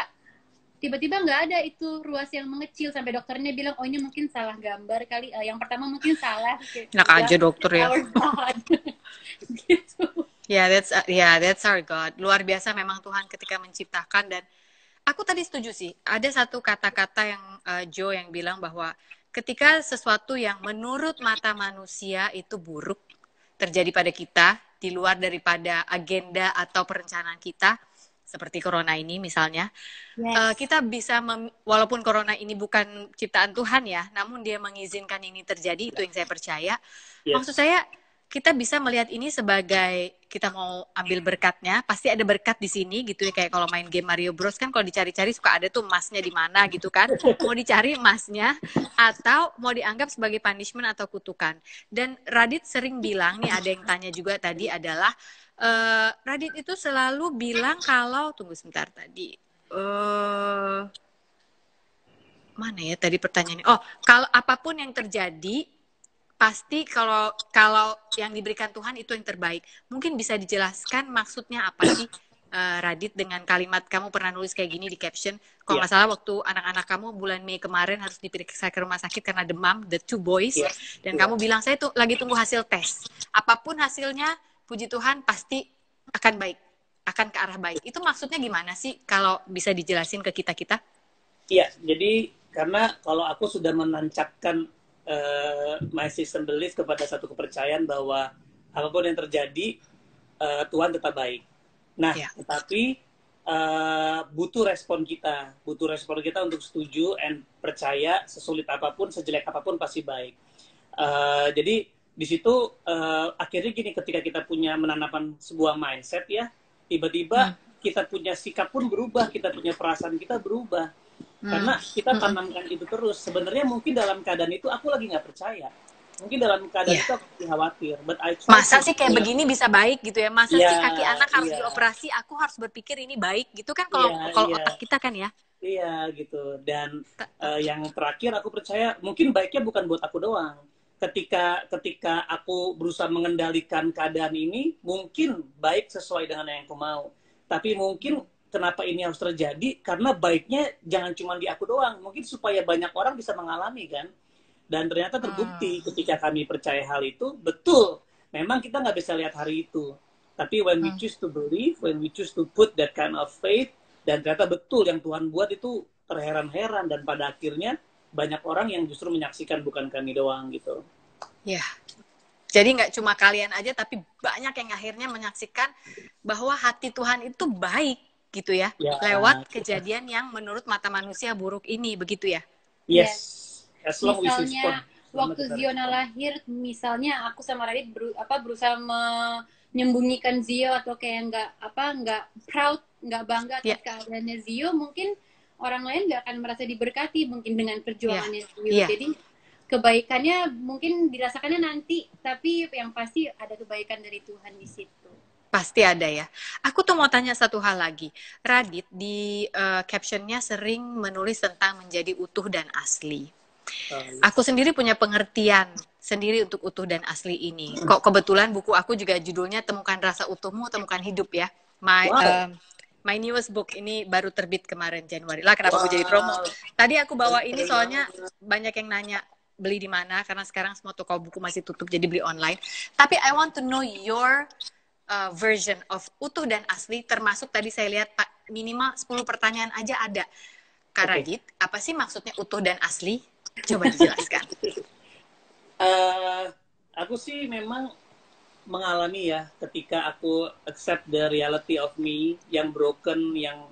tiba-tiba nggak ada itu ruas yang mengecil, sampai dokternya bilang ini mungkin salah gambar kali, yang pertama mungkin salah. Enak aja dokter ya. Gitu. That's our God. Luar biasa memang Tuhan ketika menciptakan. Dan aku tadi setuju sih, ada satu kata-kata yang Joe yang bilang bahwa ketika sesuatu yang menurut mata manusia itu buruk terjadi pada kita, di luar daripada agenda atau perencanaan kita, seperti corona ini misalnya, kita bisa, walaupun corona ini bukan ciptaan Tuhan ya, namun dia mengizinkan ini terjadi, itu yang saya percaya. Maksud saya, kita bisa melihat ini sebagai, kita mau ambil berkatnya, pasti ada berkat di sini gitu ya, kayak kalau main game Mario Bros kan kalau dicari-cari suka ada tuh emasnya di mana gitu kan, mau dicari emasnya atau mau dianggap sebagai punishment atau kutukan. Dan Radit sering bilang, nih ada yang tanya juga tadi adalah, Radit itu selalu bilang kalau, tunggu sebentar tadi, mana ya tadi pertanyaannya, kalau apapun yang terjadi, pasti kalau yang diberikan Tuhan itu yang terbaik. Mungkin bisa dijelaskan maksudnya apa sih, Radit, dengan kalimat kamu pernah nulis kayak gini di caption, kalau nggak salah waktu anak-anak kamu bulan Mei kemarin harus diperiksa ke rumah sakit karena demam, the 2 boys, dan kamu bilang saya tuh lagi tunggu hasil tes. Apapun hasilnya, puji Tuhan pasti akan baik, akan ke arah baik. Itu maksudnya gimana sih kalau bisa dijelasin ke kita-kita? Iya, jadi karena kalau aku sudah menancapkan my system belief kepada satu kepercayaan bahwa apapun yang terjadi, Tuhan tetap baik. Nah, Ya. tetapi butuh respon kita untuk setuju and percaya sesulit apapun, sejelek apapun pasti baik. Jadi di situ akhirnya gini, ketika kita punya menanamkan sebuah mindset ya, tiba-tiba kita punya sikap pun berubah, kita punya perasaan kita berubah. Karena kita tanamkan itu terus. Sebenarnya mungkin dalam keadaan itu aku lagi nggak percaya. Mungkin dalam keadaan itu aku lagi khawatir. But I try Masa to sih kayak begini bisa baik gitu ya? Masa sih kaki anak harus iya, dioperasi, aku harus berpikir ini baik gitu kan kalau iya, otak kita kan ya. iya gitu. Dan yang terakhir aku percaya mungkin baiknya bukan buat aku doang. Ketika aku berusaha mengendalikan keadaan ini, mungkin baik sesuai dengan yang aku mau. Tapi mungkin kenapa ini harus terjadi? Karena baiknya jangan cuma di aku doang. Mungkin supaya banyak orang bisa mengalami kan. Dan ternyata terbukti ketika kami percaya hal itu, betul. Memang kita nggak bisa lihat hari itu. Tapi when we choose to believe, when we choose to put that kind of faith, dan ternyata betul yang Tuhan buat itu terheran-heran. Dan pada akhirnya banyak orang yang justru menyaksikan, bukan kami doang gitu. Ya. Jadi nggak cuma kalian aja, tapi banyak yang akhirnya menyaksikan bahwa hati Tuhan itu baik gitu ya. Lewat kejadian yang menurut mata manusia buruk ini, begitu ya? Yes. As long we Misalnya respond. waktu Ziona lahir, misalnya aku sama Radit berusaha menyembunyikan Zio atau kayak nggak proud, nggak bangga atas keadaannya Zio, mungkin orang lain nggak akan merasa diberkati mungkin dengan perjuangannya Zio. Jadi kebaikannya mungkin dirasakannya nanti, tapi yang pasti ada kebaikan dari Tuhan di situ. Pasti ada ya. Aku tuh mau tanya satu hal lagi. Radit di captionnya sering menulis tentang menjadi utuh dan asli. Aku sendiri punya pengertian sendiri untuk utuh dan asli ini. Kok kebetulan buku aku juga judulnya Temukan Rasa Utuhmu, Temukan Hidup ya. My newest book ini baru terbit kemarin Januari. Lah kenapa aku jadi promo? Tadi aku bawa ini soalnya banyak yang nanya beli di mana, karena sekarang semua toko buku masih tutup, jadi beli online. Tapi I want to know your version of utuh dan asli, termasuk tadi saya lihat minimal 10 pertanyaan aja ada. Kak Radit, apa sih maksudnya utuh dan asli? Coba dijelaskan. Aku sih memang mengalami ya, ketika aku accept the reality of me, yang broken, yang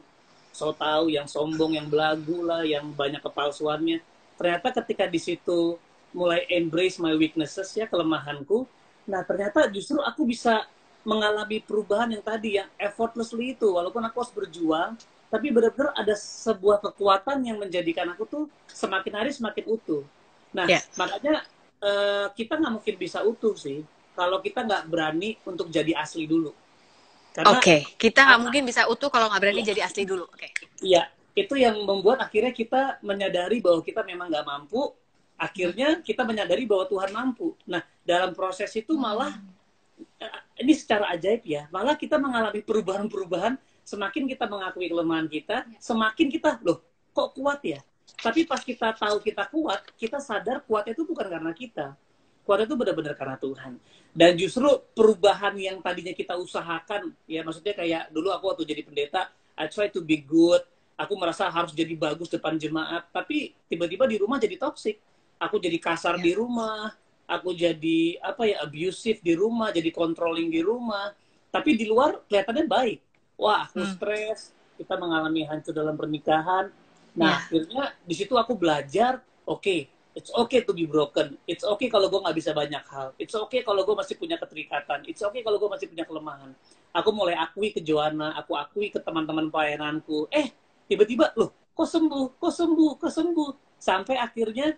so tahu, yang sombong, yang belagu lah, yang banyak kepalsuannya. Ternyata ketika di situ mulai embrace my weaknesses ya, kelemahanku, nah ternyata justru aku bisa mengalami perubahan yang tadi, yang effortlessly itu, walaupun aku harus berjuang, tapi benar-benar ada sebuah kekuatan yang menjadikan aku tuh semakin hari semakin utuh. Nah, makanya kita nggak mungkin bisa utuh sih kalau kita nggak berani untuk jadi asli dulu. Kita nggak mungkin bisa utuh kalau nggak berani jadi asli dulu. Iya, itu yang membuat akhirnya kita menyadari bahwa kita memang nggak mampu. Akhirnya kita menyadari bahwa Tuhan mampu. Nah, dalam proses itu malah ini secara ajaib ya, malah kita mengalami perubahan-perubahan. Semakin kita mengakui kelemahan kita, semakin kita, loh, kok kuat ya? Tapi pas kita tahu kita kuat, kita sadar kuatnya itu bukan karena kita. Kuatnya itu benar-benar karena Tuhan. Dan justru perubahan yang tadinya kita usahakan, ya maksudnya kayak dulu aku waktu jadi pendeta, I try to be good, aku merasa harus jadi bagus depan jemaat, tapi tiba-tiba di rumah jadi toxic. Aku jadi kasar di rumah, aku jadi abusive di rumah, jadi controlling di rumah. Tapi di luar kelihatannya baik. Wah, aku stres, kita mengalami hancur dalam pernikahan. Nah, akhirnya di situ aku belajar, it's okay to be broken. It's okay kalau gue nggak bisa banyak hal. It's okay kalau gue masih punya keterikatan. It's okay kalau gue masih punya kelemahan. Aku mulai akui ke Joanna, aku akui ke teman-teman pelayananku. Tiba-tiba, loh, kok sembuh. Sampai akhirnya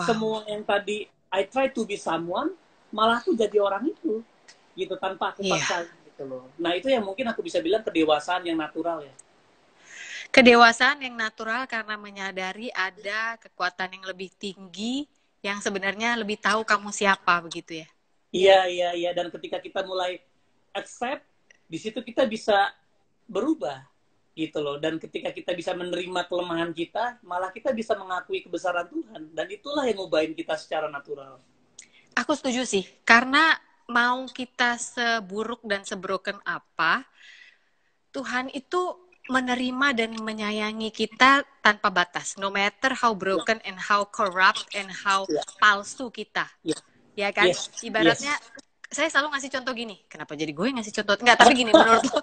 semua yang tadi I try to be someone, malah aku jadi orang itu. Gitu, tanpa aku paksa. Nah, itu yang mungkin aku bisa bilang kedewasaan yang natural ya. Kedewasaan yang natural karena menyadari ada kekuatan yang lebih tinggi yang sebenarnya lebih tahu kamu siapa, begitu ya? Iya. Dan ketika kita mulai accept, di situ kita bisa berubah gitu loh. Dan ketika kita bisa menerima kelemahan kita, malah kita bisa mengakui kebesaran Tuhan. Dan itulah yang ngubahin kita secara natural. Aku setuju sih, karena mau kita seburuk dan sebroken apa, Tuhan itu menerima dan menyayangi kita tanpa batas, no matter how broken and how corrupt and how palsu kita, ya kan? Ibaratnya saya selalu ngasih contoh gini. Kenapa jadi gue yang ngasih contoh? Enggak, tapi gini menurut lo.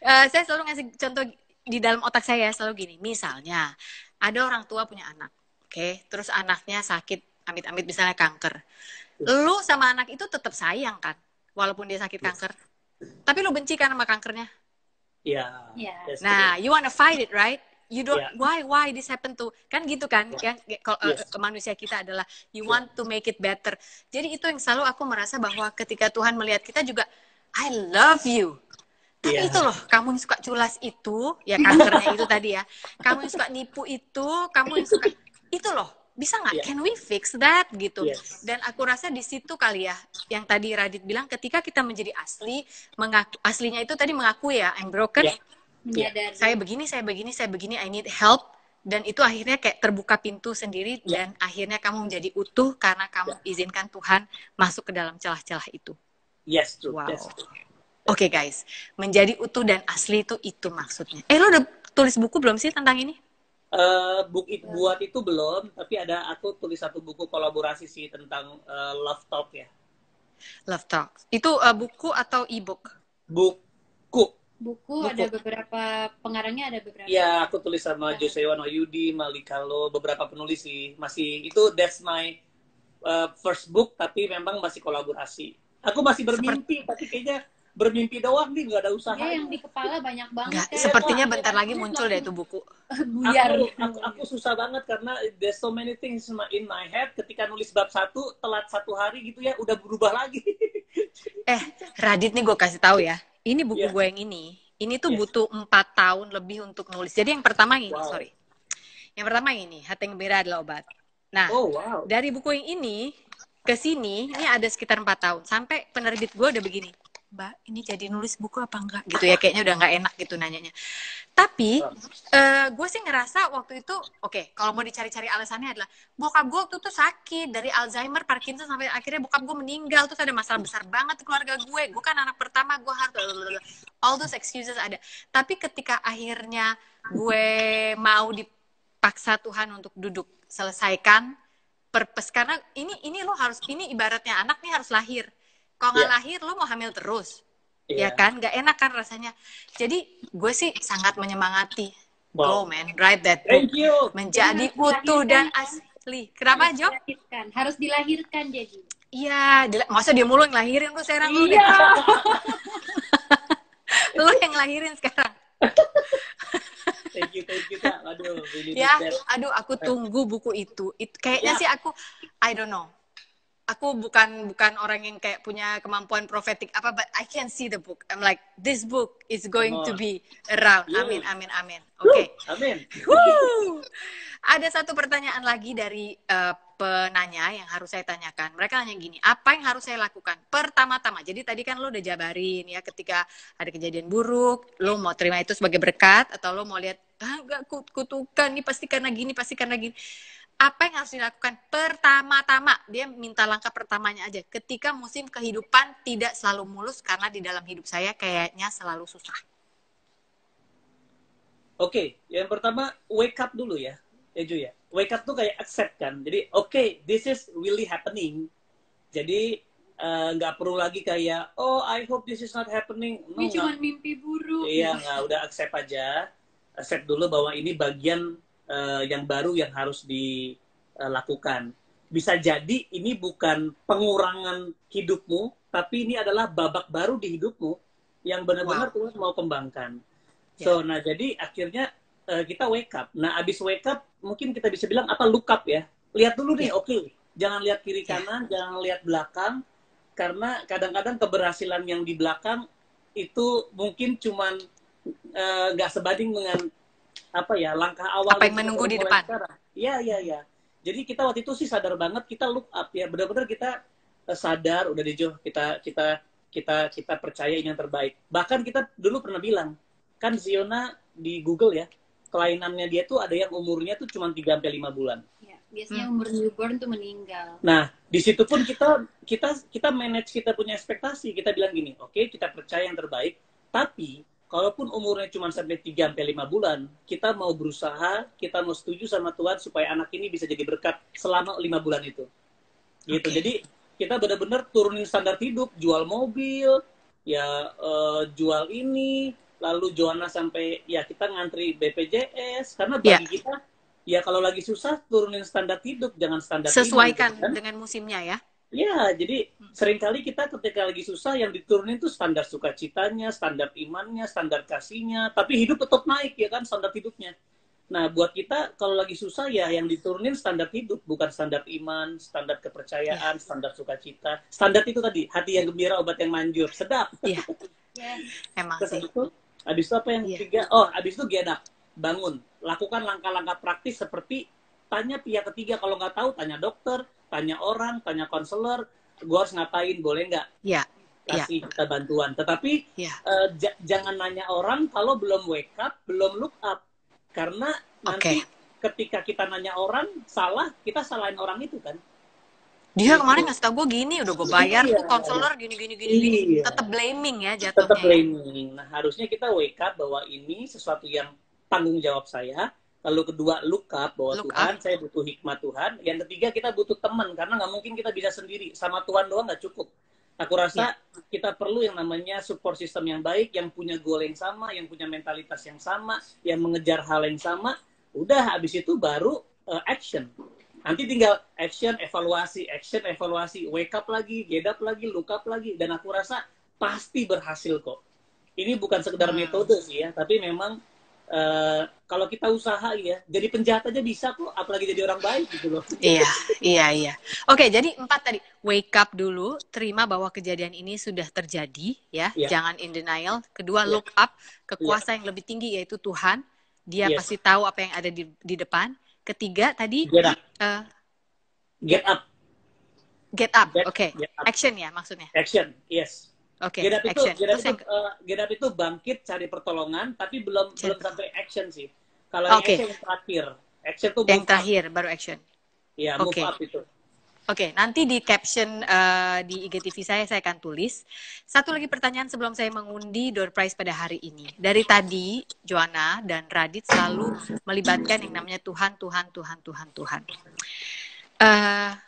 Saya selalu ngasih contoh di dalam otak saya selalu gini. Misalnya ada orang tua punya anak, oke, terus anaknya sakit, amit-amit misalnya kanker. Lu sama anak itu tetap sayang kan, walaupun dia sakit kanker. Tapi lu benci kan sama kankernya. Iya. Iya. That's Nah, you wanna fight it, right? You don't, Yeah. why this happen to, kan gitu kan? Kan kalau Yes. manusia kita adalah you want to make it better. Jadi itu yang selalu aku merasa bahwa ketika Tuhan melihat kita juga, I love you. Tapi Iya. itu loh, kamu yang suka culas itu, ya kankernya itu tadi ya. Kamu yang suka nipu itu, kamu yang suka itu loh. Bisa nggak? Yeah. Can we fix that gitu? Yes. Dan aku rasa di situ kali ya, yang tadi Radit bilang, ketika kita menjadi asli, aslinya itu tadi mengaku ya, I'm broken. Yeah. Menyadari. Saya begini, I need help, dan itu akhirnya kayak terbuka pintu sendiri, dan akhirnya kamu menjadi utuh karena kamu izinkan Tuhan masuk ke dalam celah-celah itu. Yes, true. Wow. Yes. Oke guys, menjadi utuh dan asli itu maksudnya. Lo udah tulis buku belum sih tentang ini? Buat itu belum, tapi aku tulis satu buku kolaborasi sih tentang love talk ya. Love Talks. Itu buku atau e-book? Buku. Buku ada beberapa, pengarangnya ada beberapa. Ya, aku tulis sama Josewan Wahyudi, Malika Lo, beberapa penulis sih. Masih itu that's my first book, tapi memang masih kolaborasi. Aku masih bermimpi, tapi kayaknya bermimpi doang nih, nggak ada usaha. Ya, yang di kepala banyak banget. Enggak, kan. sepertinya bentar lagi muncul deh itu buku. Buyar. Aku susah banget karena there's so many things in my head. Ketika nulis bab 1, telat 1 hari gitu ya, udah berubah lagi. Radit nih gue kasih tahu ya. Ini buku Yeah. gue yang ini tuh Yes. butuh 4 tahun lebih untuk nulis. Jadi yang pertama ini, Wow. sorry. Yang pertama ini, Hati yang Gembira adalah obat. Nah, Oh, wow. dari buku yang ini ke sini, ini ada sekitar 4 tahun. Sampai penerbit gue udah begini, Mbak, ini jadi nulis buku apa enggak? Gitu ya, kayaknya udah nggak enak gitu nanyanya. Tapi, gue sih ngerasa waktu itu, oke, kalau mau dicari-cari alasannya adalah, bokap gue waktu itu sakit, dari Alzheimer, Parkinson, sampai akhirnya bokap gue meninggal, terus ada masalah besar banget di keluarga gue kan anak pertama, gue harus, all those excuses ada. Tapi ketika akhirnya gue mau dipaksa Tuhan untuk duduk, selesaikan purpose, karena ini lo harus, ini ibaratnya anak nih harus lahir. Kalau nggak lahir, lo mau hamil terus. Ya kan? Nggak enak kan rasanya. Jadi, gue sih sangat menyemangati. Go, Wow. man. Write that book. Thank you. Menjadi utuh dan asli. Kenapa, Jo? Harus dilahirkan jadi. Iya. Masa dia mulu yang lahirin? Lu serang lu deh. Lu yang lahirin sekarang. Thank you, Kak. Aduh, really Ya, need that. aduh, aku tunggu buku itu. Kayaknya sih aku, I don't know. Aku bukan orang yang kayak punya kemampuan profetik apa, but I can see the book. I'm like, this book is going to be around. Amin, amin, amin. Oke. Amin. Woo! Ada satu pertanyaan lagi dari penanya yang harus saya tanyakan. Mereka nanya gini, apa yang harus saya lakukan? Pertama-tama, jadi tadi kan lo udah jabarin ya, ketika ada kejadian buruk, lo mau terima itu sebagai berkat, atau lo mau lihat, enggak, kutukan, nih pasti karena gini. Apa yang harus dilakukan? Pertama-tama, dia minta langkah pertamanya aja. Ketika musim kehidupan tidak selalu mulus, karena di dalam hidup saya kayaknya selalu susah. Oke, yang pertama wake up dulu ya, Ju ya. Wake up tuh kayak accept kan. Jadi this is really happening. Jadi nggak perlu lagi kayak I hope this is not happening. No, Ini cuma mimpi buruk. Iya, nggak, udah accept aja. Accept dulu bahwa ini bagian yang baru yang harus dilakukan. Bisa jadi ini bukan pengurangan hidupmu, tapi ini adalah babak baru di hidupmu yang benar-benar Tuhan mau kembangkan. So, nah jadi akhirnya kita wake up. Nah, abis wake up, mungkin kita bisa bilang apa look up ya. Lihat dulu nih, jangan lihat kiri kanan, jangan lihat belakang, karena kadang-kadang keberhasilan yang di belakang itu mungkin cuman nggak sebanding dengan langkah awal apa yang menunggu di depan. Iya. Jadi kita waktu itu sih sadar banget, kita look up ya, benar-benar kita sadar, udah deh Jo, kita percaya ini yang terbaik. Bahkan kita dulu pernah bilang, kan Ziona di Google ya, kelainannya dia tuh ada yang umurnya tuh cuma 3-5 bulan. Ya, biasanya umur newborn tuh meninggal. Nah, di situ pun kita manage, kita punya ekspektasi, kita bilang gini, kita percaya yang terbaik, tapi kalaupun umurnya cuma sampai 3-5 bulan, kita mau berusaha, kita mau setuju sama Tuhan supaya anak ini bisa jadi berkat selama 5 bulan itu. Gitu. Jadi kita benar-benar turunin standar hidup, jual mobil, ya jual ini, lalu Joanna sampai ya kita ngantri BPJS karena Ya, bagi kita ya kalau lagi susah turunin standar hidup, jangan standar iman gitu sesuaikan kan. dengan musimnya ya. Ya, jadi seringkali kita ketika lagi susah yang diturunin tuh standar sukacitanya, standar imannya, standar kasihnya, tapi hidup tetap naik ya kan standar hidupnya. Nah, buat kita kalau lagi susah ya yang diturunin standar hidup, bukan standar iman, standar Ya, kepercayaan, standar sukacita. Standar itu tadi, hati yang gembira, obat yang manjur. Sedap. iya, Yes. emang Terus sih. habis itu apa yang Iya, ketiga? Oh, habis itu get up, bangun. Lakukan langkah-langkah praktis seperti tanya pihak ketiga. Kalau nggak tahu, tanya dokter, tanya orang, tanya konselor. Gue harus ngapain, boleh nggak? iya, iya, Kasih kita bantuan. Tetapi iya. jangan nanya orang kalau belum wake up, belum look up. Karena nanti Oke. ketika kita nanya orang salah, kita salahin orang itu kan. Dia kemarin Itu ngasih tau gue gini, udah gue bayar iya, tuh konselor gini, gini, gini, gini. iya. Tetap blaming ya Tetap jatuhnya ya. blaming. Nah, harusnya kita wake up bahwa ini sesuatu yang tanggung jawab saya. Lalu kedua, look up bahwa Look Tuhan, up. saya butuh hikmat Tuhan. Yang ketiga, kita butuh teman. Karena nggak mungkin kita bisa sendiri. Sama Tuhan doang nggak cukup. Aku rasa kita perlu yang namanya support system yang baik, yang punya goal yang sama, yang punya mentalitas yang sama, yang mengejar hal yang sama. Udah, habis itu baru action. Nanti tinggal action, evaluasi, wake up lagi, get up lagi, look up lagi. Dan aku rasa pasti berhasil kok. Ini bukan sekedar metode sih ya, tapi memang kalau kita usaha ya, jadi penjahat aja bisa kok, apalagi jadi orang baik gitu loh. Iya, iya, iya. Oke, jadi 4 tadi. Wake up dulu, terima bahwa kejadian ini sudah terjadi, ya. Ya, Jangan in denial. Kedua, ya, look up ke ya, kuasa yang lebih tinggi, yaitu Tuhan. Dia yes. pasti tahu apa yang ada di depan. Ketiga, tadi Get up, eh, get up, get up. get, Oke, get up, action ya maksudnya. action, yes. Oke, Get up itu, action. get up Terus itu, yang get up itu bangkit cari pertolongan, tapi belum cari sampai action sih. Kalau yang Oke, action yang terakhir, action tuh yang move up, terakhir baru action. ya move Oke. up itu. Oke, nanti di caption di IGTV saya akan tulis. Satu lagi pertanyaan sebelum saya mengundi door prize pada hari ini. Dari tadi, Joanna dan Radit selalu melibatkan yang namanya Tuhan, Tuhan, Tuhan, Tuhan, Tuhan.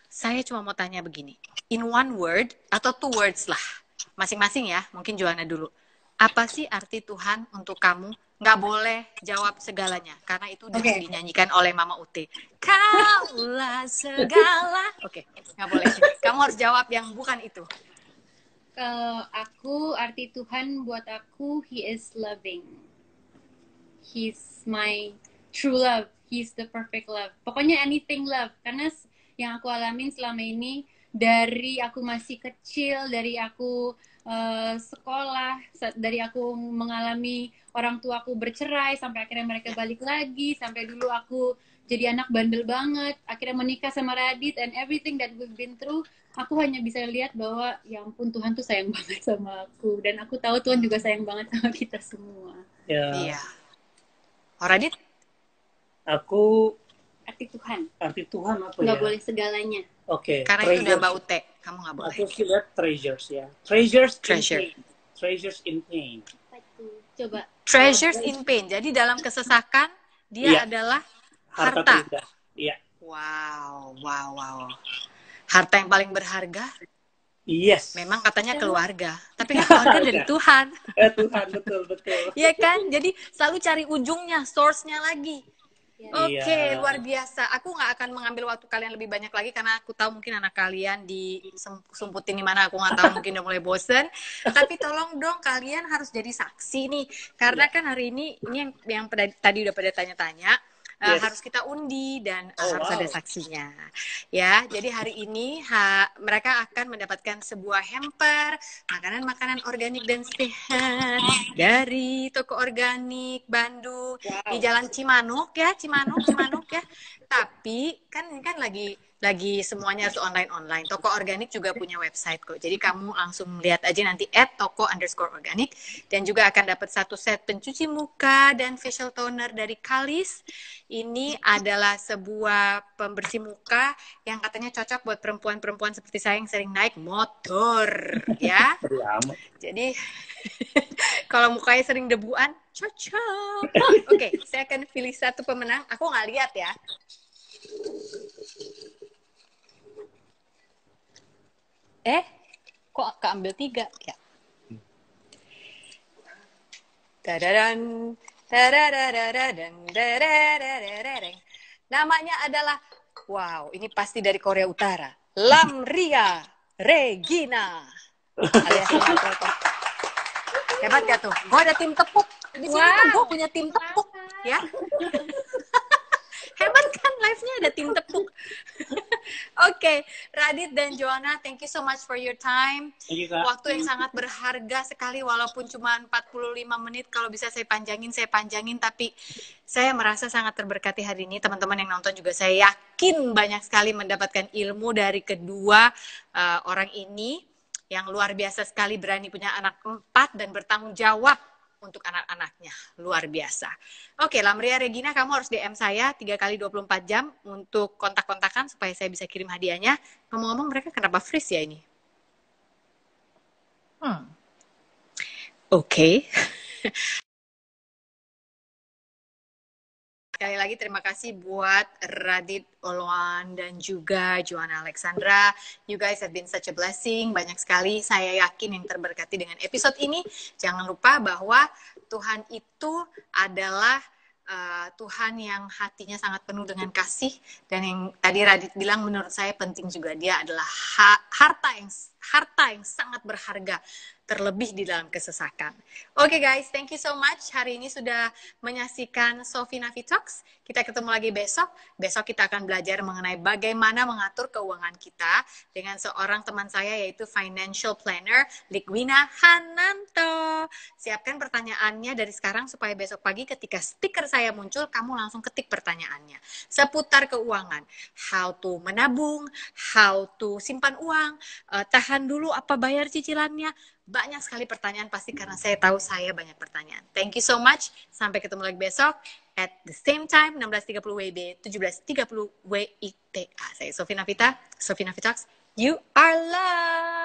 Saya cuma mau tanya begini. In one word, atau 2 words lah. Masing-masing ya, mungkin Joanna dulu. Apa sih arti Tuhan untuk kamu? Nggak boleh jawab segalanya, karena itu Oke. dinyanyikan oleh Mama Ute. Kaulah segala. Oke, nggak boleh. Kamu harus jawab yang bukan itu. Kalau aku, arti Tuhan buat aku, He is loving. He's my true love. He's the perfect love. Pokoknya anything love. Karena yang aku alamin selama ini, dari aku masih kecil, dari aku sekolah, dari aku mengalami orang tua aku bercerai, sampai akhirnya mereka balik lagi, sampai dulu aku jadi anak bandel banget, akhirnya menikah sama Radit, and everything that we've been through, aku hanya bisa lihat bahwa ya ampun, Tuhan tuh sayang banget sama aku, dan aku tahu Tuhan juga sayang banget sama kita semua. Ya, Iya. Oh, Radit? aku Arti Tuhan, arti Tuhan apa nggak ya? boleh segalanya. Oke, Karena itu udah treasures. Mbak Ute. Kamu nggak boleh. Aku sih lihat treasures ya. Treasures in Treasure. pain. Treasures in pain. Apa itu? Coba. Treasures in pain. Jadi dalam kesesakan, dia Iya, adalah harta harta. terindah. Iya. Wow, wow, wow. Harta yang paling berharga Yes. memang katanya keluarga. Tapi kan keluarga dari Tuhan. Tuhan, betul, betul. Iya kan? Jadi selalu cari ujungnya, source-nya lagi. Ya. Oke, Iya. luar biasa. Aku nggak akan mengambil waktu kalian lebih banyak lagi karena aku tahu mungkin anak kalian disumputin di mana, aku nggak tahu, mungkin udah mulai bosen. Tapi tolong dong, kalian harus jadi saksi nih, karena kan hari ini yang tadi udah pada tanya-tanya. Yes. Harus kita undi dan Oh, harus wow. ada saksinya, ya. Jadi hari ini mereka akan mendapatkan sebuah hamper makanan-makanan organik dan sehat dari toko organik Bandung di Jalan Cimanuk ya. Tapi kan ini kan lagi semuanya harus online. Toko organik juga punya website kok. Jadi kamu langsung lihat aja nanti @toko_organik dan juga akan dapat 1 set pencuci muka dan facial toner dari Kalis. Ini adalah sebuah pembersih muka yang katanya cocok buat perempuan-perempuan seperti saya yang sering naik motor, ya. Jadi kalau mukanya sering debuan, cocok. Oke, saya akan pilih satu pemenang. Aku nggak lihat ya. kok keambil 3 ya. Dadadan, dadadadadadan, dadadadadadadeng. Namanya adalah, wow, ini pasti dari Korea Utara. Lamria Regina. Alias Lamria. Hebat gak tuh? Gue ada tim tepuk. Di sini tuh gue punya tim tepuk, ya. Hebat kan, live-nya ada tim tepuk. Oke, Radit dan Joanna, thank you so much for your time. Thank you, Kak. Waktu yang sangat berharga sekali, walaupun cuma 45 menit. Kalau bisa saya panjangin. Tapi saya merasa sangat terberkati hari ini. Teman-teman yang nonton juga saya yakin banyak sekali mendapatkan ilmu dari kedua orang ini. Yang luar biasa sekali, berani punya anak 4 dan bertanggung jawab untuk anak-anaknya. Luar biasa. Oke, Lamria Regina, kamu harus DM saya 3 kali 24 jam untuk kontak-kontakan supaya saya bisa kirim hadiahnya. Ngomong-ngomong, mereka kenapa freeze ya ini? Oke. Sekali lagi terima kasih buat Radit Oloan dan juga Joanna Alexandra. You guys have been such a blessing. Banyak sekali saya yakin yang terberkati dengan episode ini. Jangan lupa bahwa Tuhan itu adalah Tuhan yang hatinya sangat penuh dengan kasih. Dan yang tadi Radit bilang menurut saya penting juga. Dia adalah harta yang sangat berharga. Terlebih di dalam kesesakan. Oke guys, thank you so much. Hari ini sudah menyaksikan Sophie Nafi Talks. Kita ketemu lagi besok. Besok kita akan belajar mengenai bagaimana mengatur keuangan kita dengan seorang teman saya yaitu Financial Planner Ligwina Hananto. Siapkan pertanyaannya dari sekarang supaya besok pagi ketika stiker saya muncul, kamu langsung ketik pertanyaannya. Seputar keuangan. How to menabung, how to simpan uang, tahan dulu apa bayar cicilannya. Banyak sekali pertanyaan pasti karena saya tahu saya banyak pertanyaan. Thank you so much. Sampai ketemu lagi besok at the same time 16.30 WIB 17.30 WITA. Saya Sophie Nafita, Sophie Nafi Talks. You are loved.